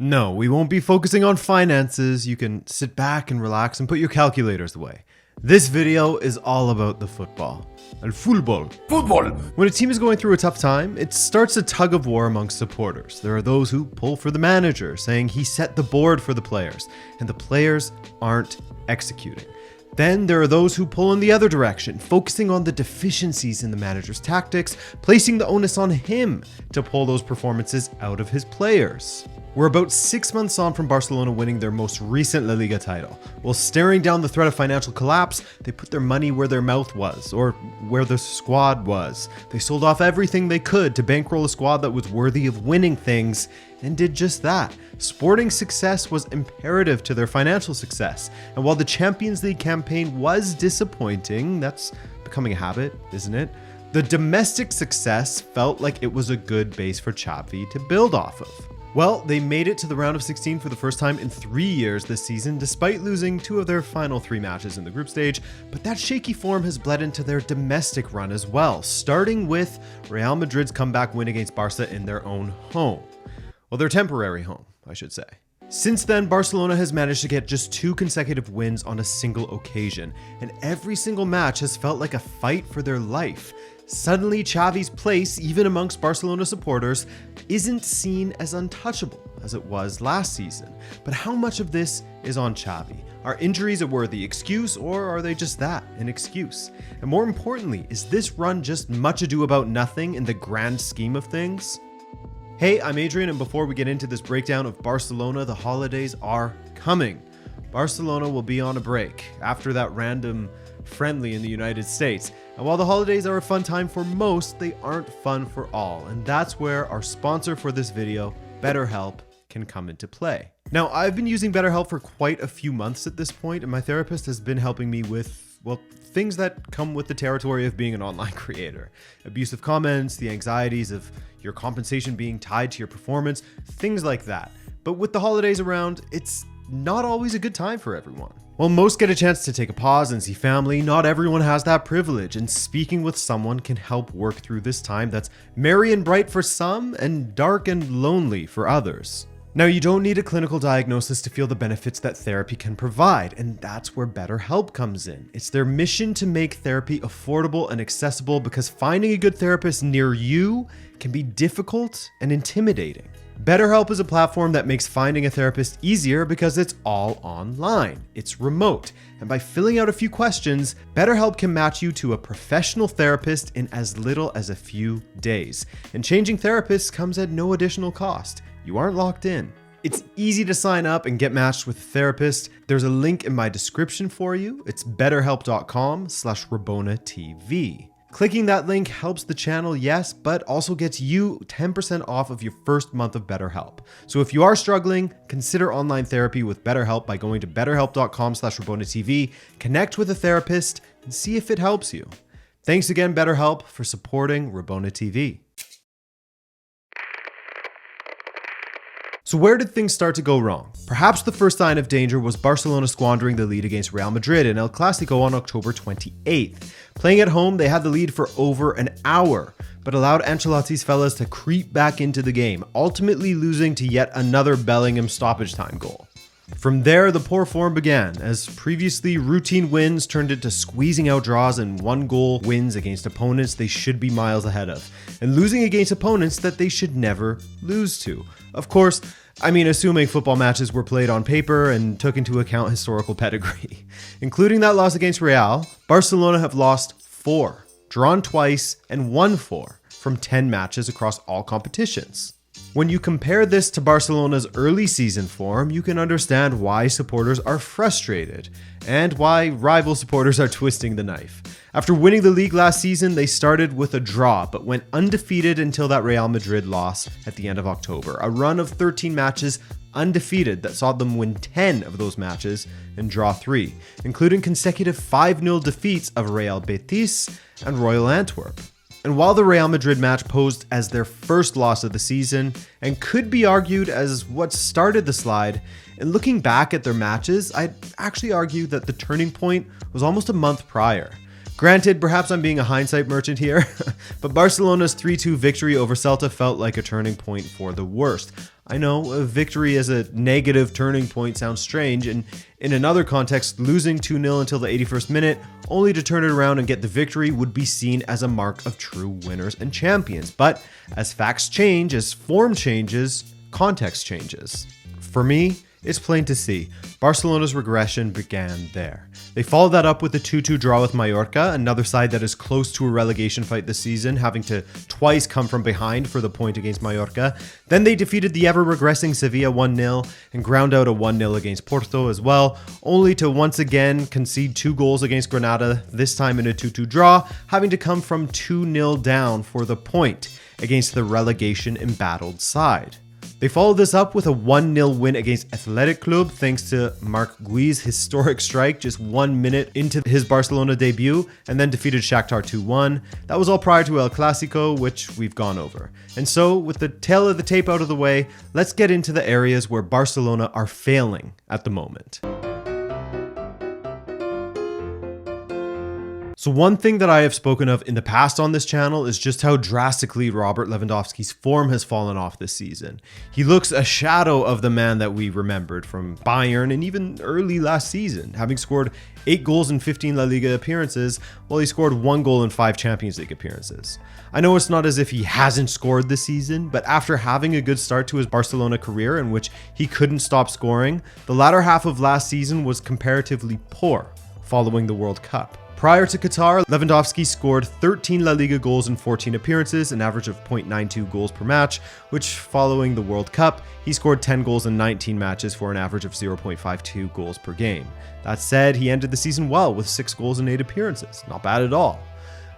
No, we won't be focusing on finances. You can sit back and relax and put your calculators away. This video is all about the football. El fútbol. Football! When a team is going through a tough time, it starts a tug of war amongst supporters. There are those who pull for the manager, saying he set the board for the players, and the players aren't executing. Then there are those who pull in the other direction, focusing on the deficiencies in the manager's tactics, placing the onus on him to pull those performances out of his players. We're about 6 months on from Barcelona winning their most recent LaLiga title. While staring down the threat of financial collapse, they put their money where their mouth was, or where the squad was. They sold off everything they could to bankroll a squad that was worthy of winning things, and did just that. Sporting success was imperative to their financial success, and while the Champions League campaign was disappointing, that's becoming a habit, isn't it? The domestic success felt like it was a good base for Xavi to build off of. Well, they made it to the round of 16 for the first time in 3 years this season, despite losing 2 of their final 3 matches in the group stage, but that shaky form has bled into their domestic run as well, starting with Real Madrid's comeback win against Barca in their own home. Well, their temporary home, I should say. Since then, Barcelona has managed to get just 2 consecutive wins on a single occasion, and every single match has felt like a fight for their life. Suddenly, Xavi's place, even amongst Barcelona supporters, isn't seen as untouchable as it was last season. But how much of this is on Xavi? Are injuries a worthy excuse, or are they just that, an excuse? And more importantly, is this run just much ado about nothing in the grand scheme of things? Hey, I'm Adrian, and before we get into this breakdown of Barcelona, the holidays are coming. Barcelona will be on a break after that random friendly in the United States. And while the holidays are a fun time for most, they aren't fun for all. And that's where our sponsor for this video, BetterHelp, can come into play. Now, I've been using BetterHelp for quite a few months at this point, and my therapist has been helping me with, well, things that come with the territory of being an online creator. Abusive comments, the anxieties of your compensation being tied to your performance, things like that. But with the holidays around, it's not always a good time for everyone. While most get a chance to take a pause and see family, not everyone has that privilege, and speaking with someone can help work through this time that's merry and bright for some and dark and lonely for others. Now, you don't need a clinical diagnosis to feel the benefits that therapy can provide, and that's where BetterHelp comes in. It's their mission to make therapy affordable and accessible, because finding a good therapist near you can be difficult and intimidating. BetterHelp is a platform that makes finding a therapist easier because it's all online. It's remote. And by filling out a few questions, BetterHelp can match you to a professional therapist in as little as a few days. And changing therapists comes at no additional cost. You aren't locked in. It's easy to sign up and get matched with a therapist. There's a link in my description for you. It's betterhelp.com/Rabona TV. Clicking that link helps the channel, yes, but also gets you 10% off of your first month of BetterHelp. So if you are struggling, consider online therapy with BetterHelp by going to betterhelp.com/Rabona TV, connect with a therapist, and see if it helps you. Thanks again, BetterHelp, for supporting Rabona TV. So where did things start to go wrong? Perhaps the first sign of danger was Barcelona squandering the lead against Real Madrid in El Clasico on October 28th. Playing at home, they had the lead for over an hour, but allowed Ancelotti's fellas to creep back into the game, ultimately losing to yet another Bellingham stoppage time goal. From there, the poor form began, as previously routine wins turned into squeezing out draws and 1-goal wins against opponents they should be miles ahead of, and losing against opponents that they should never lose to. Of course, assuming football matches were played on paper and took into account historical pedigree. Including that loss against Real, Barcelona have lost 4, drawn twice, and won 4 from 10 matches across all competitions. When you compare this to Barcelona's early season form, you can understand why supporters are frustrated and why rival supporters are twisting the knife. After winning the league last season, they started with a draw, but went undefeated until that Real Madrid loss at the end of October. A run of 13 matches undefeated that saw them win 10 of those matches and draw 3, including consecutive 5-0 defeats of Real Betis and Royal Antwerp. And while the Real Madrid match posed as their first loss of the season and could be argued as what started the slide, in looking back at their matches, I'd actually argue that the turning point was almost a month prior. Granted, perhaps I'm being a hindsight merchant here, but Barcelona's 3-2 victory over Celta felt like a turning point for the worst. I know, a victory as a negative turning point sounds strange, and in another context, losing 2-0 until the 81st minute, only to turn it around and get the victory, would be seen as a mark of true winners and champions. But as facts change, as form changes, context changes. For me, it's plain to see, Barcelona's regression began there. They followed that up with a 2-2 draw with Mallorca, another side that is close to a relegation fight this season, having to twice come from behind for the point against Mallorca. Then they defeated the ever-regressing Sevilla 1-0 and ground out a 1-0 against Porto as well, only to once again concede 2 goals against Granada, this time in a 2-2 draw, having to come from 2-0 down for the point against the relegation-embattled side. They followed this up with a 1-0 win against Athletic Club thanks to Marc Gui's historic strike just 1 minute into his Barcelona debut, and then defeated Shakhtar 2-1. That was all prior to El Clasico, which we've gone over. And so, with the tail of the tape out of the way, let's get into the areas where Barcelona are failing at the moment. So one thing that I have spoken of in the past on this channel is just how drastically Robert Lewandowski's form has fallen off this season. He looks a shadow of the man that we remembered from Bayern and even early last season, having scored 8 goals in 15 La Liga appearances, while he scored 1 goal in 5 Champions League appearances. I know it's not as if he hasn't scored this season, but after having a good start to his Barcelona career in which he couldn't stop scoring, the latter half of last season was comparatively poor following the World Cup. Prior to Qatar, Lewandowski scored 13 La Liga goals in 14 appearances, an average of 0.92 goals per match, which following the World Cup, he scored 10 goals in 19 matches for an average of 0.52 goals per game. That said, he ended the season well with 6 goals in 8 appearances. Not bad at all.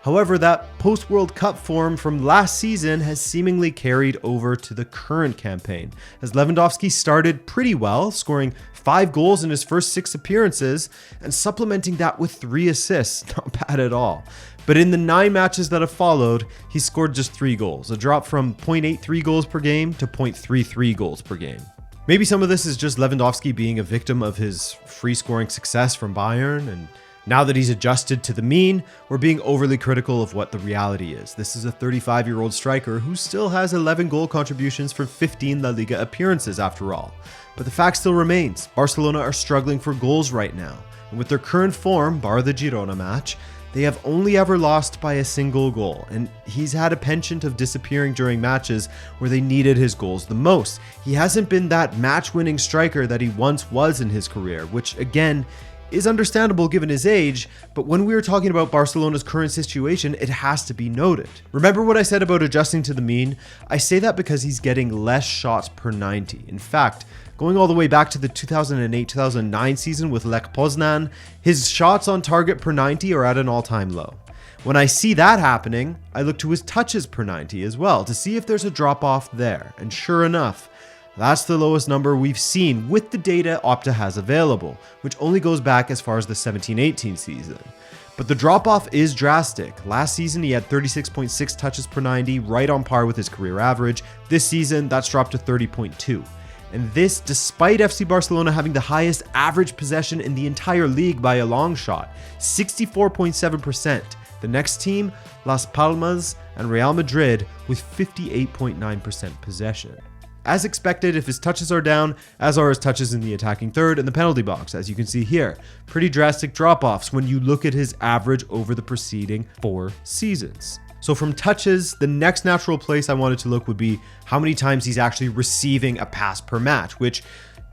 However, that post-World Cup form from last season has seemingly carried over to the current campaign, as Lewandowski started pretty well, scoring 5 goals in his first 6 appearances, and supplementing that with 3 assists. Not bad at all. But in the 9 matches that have followed, he scored just 3 goals, a drop from 0.83 goals per game to 0.33 goals per game. Maybe some of this is just Lewandowski being a victim of his free-scoring success from Bayern, and now that he's adjusted to the mean, we're being overly critical of what the reality is. This is a 35-year-old striker who still has 11 goal contributions for 15 La Liga appearances after all. But the fact still remains, Barcelona are struggling for goals right now. And with their current form, bar the Girona match, they have only ever lost by a single goal, and he's had a penchant of disappearing during matches where they needed his goals the most. He hasn't been that match-winning striker that he once was in his career, which again, is understandable given his age, but when we are talking about Barcelona's current situation, it has to be noted. Remember what I said about adjusting to the mean? I say that because he's getting less shots per 90. In fact, going all the way back to the 2008-2009 season with Lech Poznan, his shots on target per 90 are at an all-time low. When I see that happening, I look to his touches per 90 as well to see if there's a drop-off there, and sure enough, that's the lowest number we've seen with the data Opta has available, which only goes back as far as the 17-18 season. But the drop-off is drastic. Last season, he had 36.6 touches per 90, right on par with his career average. This season, that's dropped to 30.2. And this despite FC Barcelona having the highest average possession in the entire league by a long shot, 64.7%. The next team, Las Palmas and Real Madrid, with 58.9% possession. As expected, if his touches are down, as are his touches in the attacking third and the penalty box, as you can see here. Pretty drastic drop-offs when you look at his average over the preceding 4 seasons. So from touches, the next natural place I wanted to look would be how many times he's actually receiving a pass per match, which,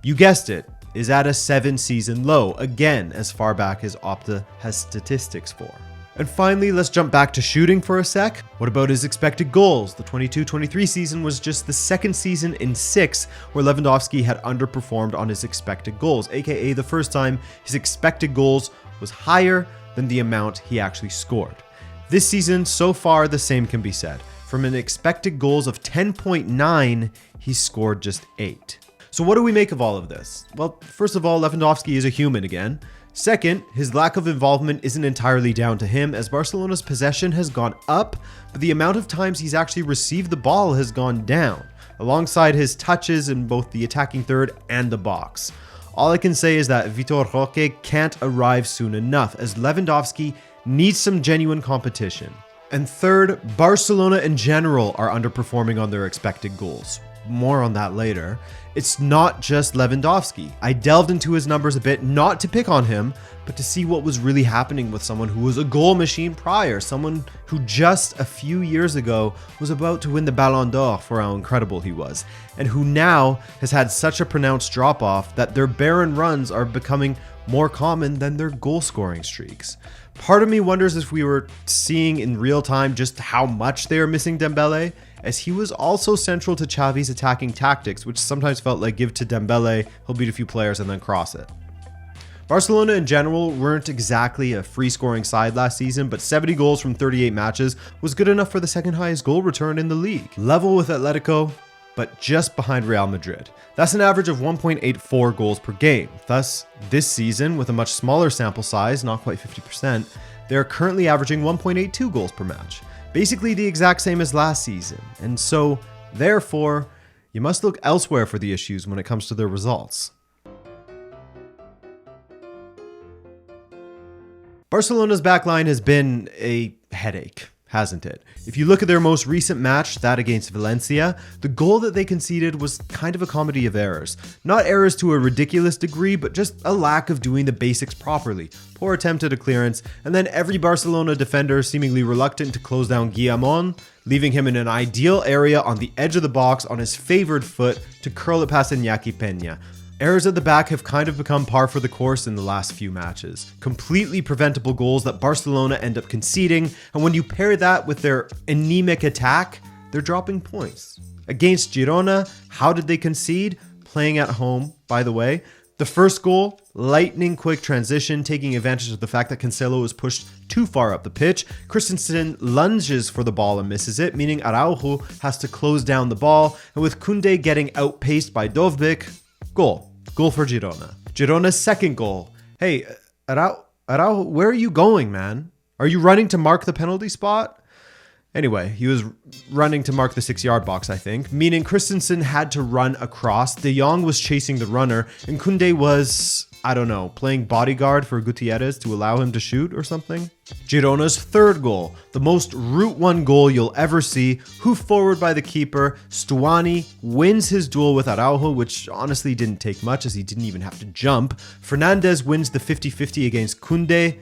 you guessed it, is at a 7-season low, again, as far back as Opta has statistics for. And finally, let's jump back to shooting for a sec. What about his expected goals? The 22-23 season was just the second season in 6 where Lewandowski had underperformed on his expected goals, aka the first time his expected goals was higher than the amount he actually scored. This season, so far, the same can be said. From an expected goals of 10.9, he scored just 8. So what do we make of all of this? Well, first of all, Lewandowski is a human again. Second, his lack of involvement isn't entirely down to him, as Barcelona's possession has gone up, but the amount of times he's actually received the ball has gone down, alongside his touches in both the attacking third and the box. All I can say is that Vitor Roque can't arrive soon enough, as Lewandowski needs some genuine competition. And third, Barcelona in general are underperforming on their expected goals. More on that later. It's not just Lewandowski. I delved into his numbers a bit, not to pick on him, but to see what was really happening with someone who was a goal machine prior, someone who just a few years ago was about to win the Ballon d'Or for how incredible he was, and who now has had such a pronounced drop-off that their barren runs are becoming more common than their goal-scoring streaks. Part of me wonders if we were seeing in real time just how much they are missing Dembele, as he was also central to Xavi's attacking tactics, which sometimes felt like give to Dembele, he'll beat a few players and then cross it. Barcelona in general weren't exactly a free-scoring side last season, but 70 goals from 38 matches was good enough for the second highest goal return in the league. Level with Atletico, but just behind Real Madrid. That's an average of 1.84 goals per game. Thus, this season, with a much smaller sample size, not quite 50%, they're currently averaging 1.82 goals per match. Basically the exact same as last season. And so, therefore, you must look elsewhere for the issues when it comes to their results. Barcelona's backline has been a headache, hasn't it? If you look at their most recent match, that against Valencia, the goal that they conceded was kind of a comedy of errors. Not errors to a ridiculous degree, but just a lack of doing the basics properly. Poor attempt at a clearance, and then every Barcelona defender seemingly reluctant to close down Guillamon, leaving him in an ideal area on the edge of the box on his favored foot to curl it past Iñaki Peña. Errors at the back have kind of become par for the course in the last few matches. Completely preventable goals that Barcelona end up conceding, and when you pair that with their anemic attack, they're dropping points. Against Girona, how did they concede? Playing at home, by the way. The first goal, lightning quick transition, taking advantage of the fact that Cancelo is pushed too far up the pitch. Christensen lunges for the ball and misses it, meaning Araujo has to close down the ball, and with Koundé getting outpaced by Dovbyk, goal for Girona. Girona's second goal. Hey, Araujo, where are you going, man? Are you running to mark the penalty spot? Anyway, he was running to mark the 6-yard box, I think, meaning Christensen had to run across. De Jong was chasing the runner, and Koundé was, I don't know, playing bodyguard for Gutierrez to allow him to shoot or something. Girona's third goal, the most Route 1 goal you'll ever see, hoofed forward by the keeper. Stuani wins his duel with Araujo, which honestly didn't take much as he didn't even have to jump. Fernandez wins the 50-50 against Koundé.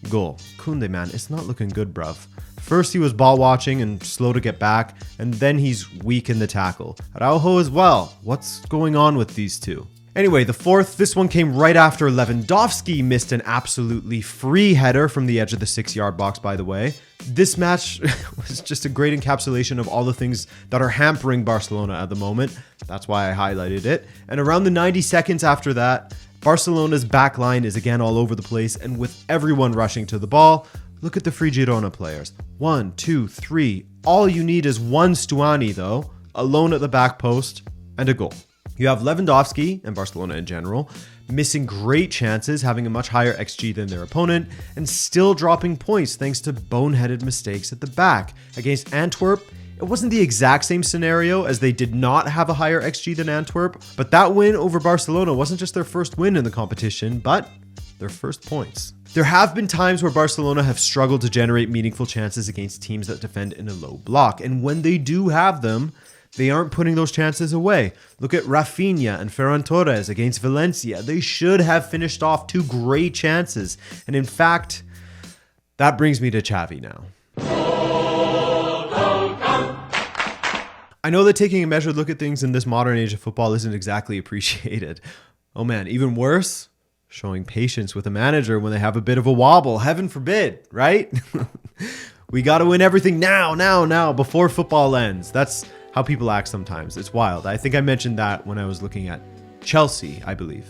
Goal. Koundé, man, it's not looking good, bruv. First he was ball watching and slow to get back, and then he's weak in the tackle. Araujo as well. What's going on with these two? Anyway, the fourth, this one came right after Lewandowski missed an absolutely free header from the edge of the 6-yard box, by the way. This match was just a great encapsulation of all the things that are hampering Barcelona at the moment. That's why I highlighted it. And around the 90 seconds after that, Barcelona's back line is again all over the place, and with everyone rushing to the ball, look at the free Girona players. 1, 2, 3. All you need is one Stuani, though, alone at the back post, and a goal. You have Lewandowski, and Barcelona in general, missing great chances, having a much higher XG than their opponent, and still dropping points thanks to boneheaded mistakes at the back. Against Antwerp, it wasn't the exact same scenario as they did not have a higher XG than Antwerp, but that win over Barcelona wasn't just their first win in the competition, but their first points. There have been times where Barcelona have struggled to generate meaningful chances against teams that defend in a low block, and when they do have them, they aren't putting those chances away. Look at Rafinha and Ferran Torres against Valencia. They should have finished off two great chances, and in fact, that brings me to Xavi now. I know that taking a measured look at things in this modern age of football isn't exactly appreciated. Oh man, even worse, showing patience with a manager when they have a bit of a wobble. Heaven forbid, right? We got to win everything now, before football ends. That's how people act sometimes. It's wild. I think I mentioned that when I was looking at Chelsea, I believe.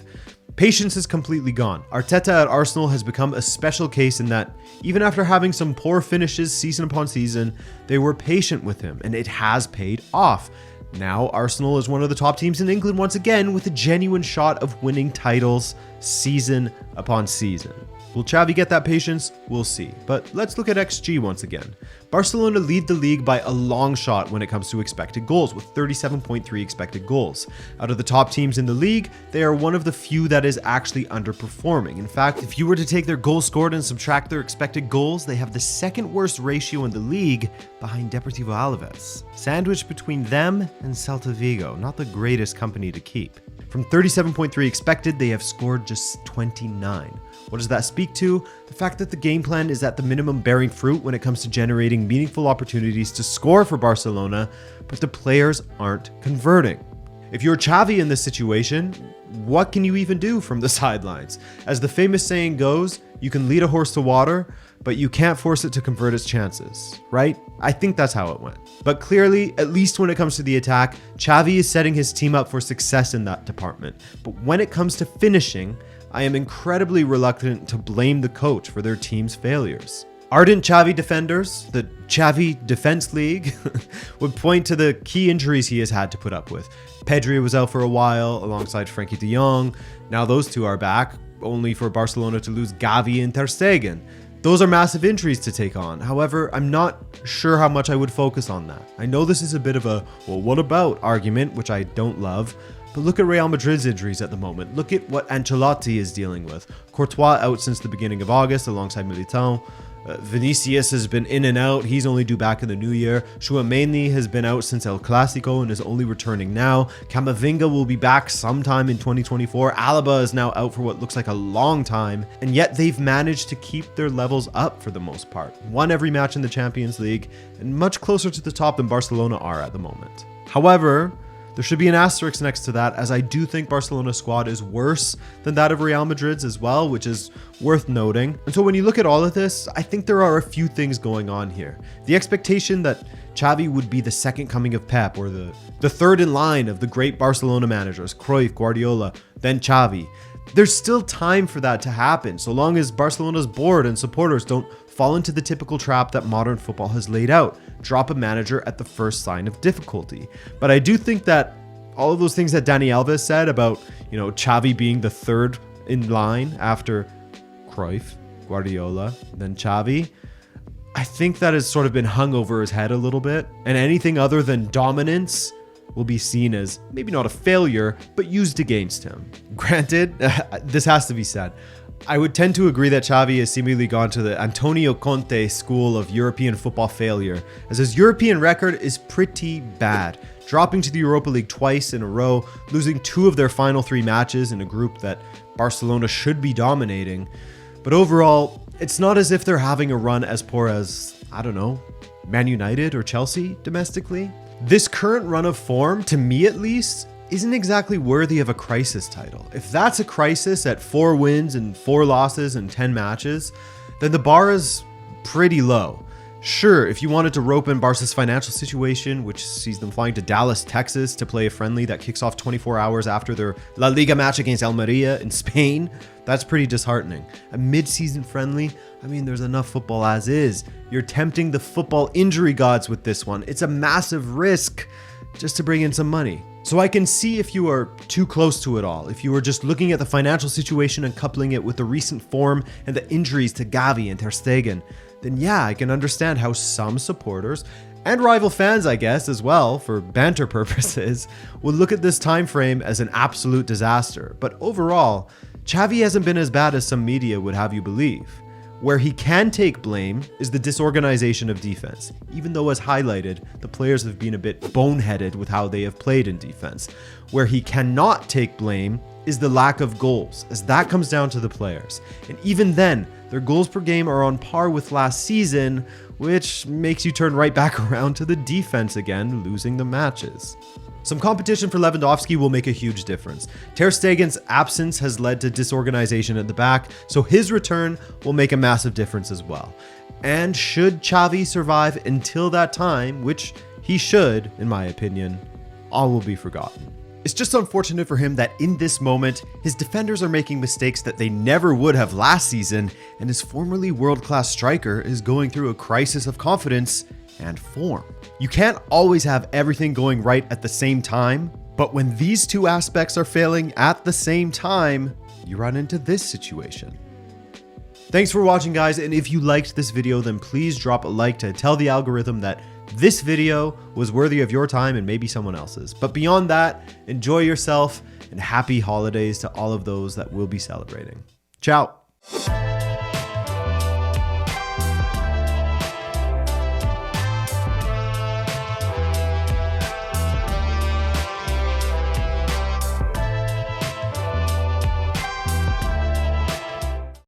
Patience is completely gone. Arteta at Arsenal has become a special case in that even after having some poor finishes season upon season, they were patient with him, and it has paid off. Now Arsenal is one of the top teams in England once again with a genuine shot of winning titles season upon season. Will Xavi get that patience? We'll see. But let's look at XG once again. Barcelona lead the league by a long shot when it comes to expected goals, with 37.3 expected goals. Out of the top teams in the league, they are one of the few that is actually underperforming. In fact, if you were to take their goals scored and subtract their expected goals, they have the second worst ratio in the league behind Deportivo Alaves. Sandwiched between them and Celta Vigo, not the greatest company to keep. From 37.3 expected, they have scored just 29. What does that speak to? The fact that the game plan is at the minimum bearing fruit when it comes to generating meaningful opportunities to score for Barcelona, but the players aren't converting. If you're Xavi in this situation, what can you even do from the sidelines? As the famous saying goes, you can lead a horse to water, but you can't force it to convert its chances, right? I think that's how it went. But clearly, at least when it comes to the attack, Xavi is setting his team up for success in that department. But when it comes to finishing, I am incredibly reluctant to blame the coach for their team's failures. Ardent Xavi defenders, the Xavi Defense League, would point to the key injuries he has had to put up with. Pedri was out for a while alongside Frankie de Jong. Now those two are back, only for Barcelona to lose Xavi and Ter Stegen. Those are massive injuries to take on. However, I'm not sure how much I would focus on that. I know this is a bit of a, well, what about argument, which I don't love. But look at Real Madrid's injuries at the moment. Look at what Ancelotti is dealing with. Courtois out since the beginning of August alongside Militão. Vinicius has been in and out. He's only due back in the new year. Tchouaméni has been out since El Clasico and is only returning now. Camavinga will be back sometime in 2024. Alaba is now out for what looks like a long time. And yet they've managed to keep their levels up for the most part. Won every match in the Champions League and much closer to the top than Barcelona are at the moment. However, there should be an asterisk next to that, as I do think Barcelona's squad is worse than that of Real Madrid's as well, which is worth noting. And so when you look at all of this, I think there are a few things going on here. The expectation that Xavi would be the second coming of Pep, or the third in line of the great Barcelona managers, Cruyff, Guardiola, then Xavi. There's still time for that to happen, so long as Barcelona's board and supporters don't fall into the typical trap that modern football has laid out. Drop a manager at the first sign of difficulty. But I do think that all of those things that Dani Alves said about, Xavi being the third in line after Cruyff, Guardiola, then Xavi, I think that has sort of been hung over his head a little bit. And anything other than dominance will be seen as maybe not a failure, but used against him. Granted, this has to be said. I would tend to agree that Xavi has seemingly gone to the Antonio Conte school of European football failure, as his European record is pretty bad, dropping to the Europa League twice in a row, losing 2 of their final 3 matches in a group that Barcelona should be dominating. But overall, it's not as if they're having a run as poor as, Man United or Chelsea domestically. This current run of form, to me at least, isn't exactly worthy of a crisis title. If that's a crisis at 4 wins and 4 losses in 10 matches, then the bar is pretty low. Sure, if you wanted to rope in Barca's financial situation, which sees them flying to Dallas, Texas to play a friendly that kicks off 24 hours after their LaLiga match against Almeria in Spain, that's pretty disheartening. A mid-season friendly, there's enough football as is. You're tempting the football injury gods with this one. It's a massive risk just to bring in some money. So I can see if you are too close to it all. If you were just looking at the financial situation and coupling it with the recent form and the injuries to Xavi and Ter Stegen, then yeah, I can understand how some supporters, and rival fans I guess as well, for banter purposes, would look at this time frame as an absolute disaster. But overall, Xavi hasn't been as bad as some media would have you believe. Where he can take blame is the disorganization of defense, even though as highlighted, the players have been a bit boneheaded with how they have played in defense. Where he cannot take blame is the lack of goals, as that comes down to the players. And even then, their goals per game are on par with last season, which makes you turn right back around to the defense again, losing the matches. Some competition for Lewandowski will make a huge difference. Ter Stegen's absence has led to disorganization at the back, so his return will make a massive difference as well. And should Xavi survive until that time, which he should, in my opinion, all will be forgotten. It's just unfortunate for him that in this moment, his defenders are making mistakes that they never would have last season, and his formerly world-class striker is going through a crisis of confidence and form. You can't always have everything going right at the same time, but when these two aspects are failing at the same time, you run into this situation. Thanks for watching, guys, and if you liked this video, then please drop a like to tell the algorithm that this video was worthy of your time and maybe someone else's. But beyond that, enjoy yourself and happy holidays to all of those that will be celebrating. Ciao.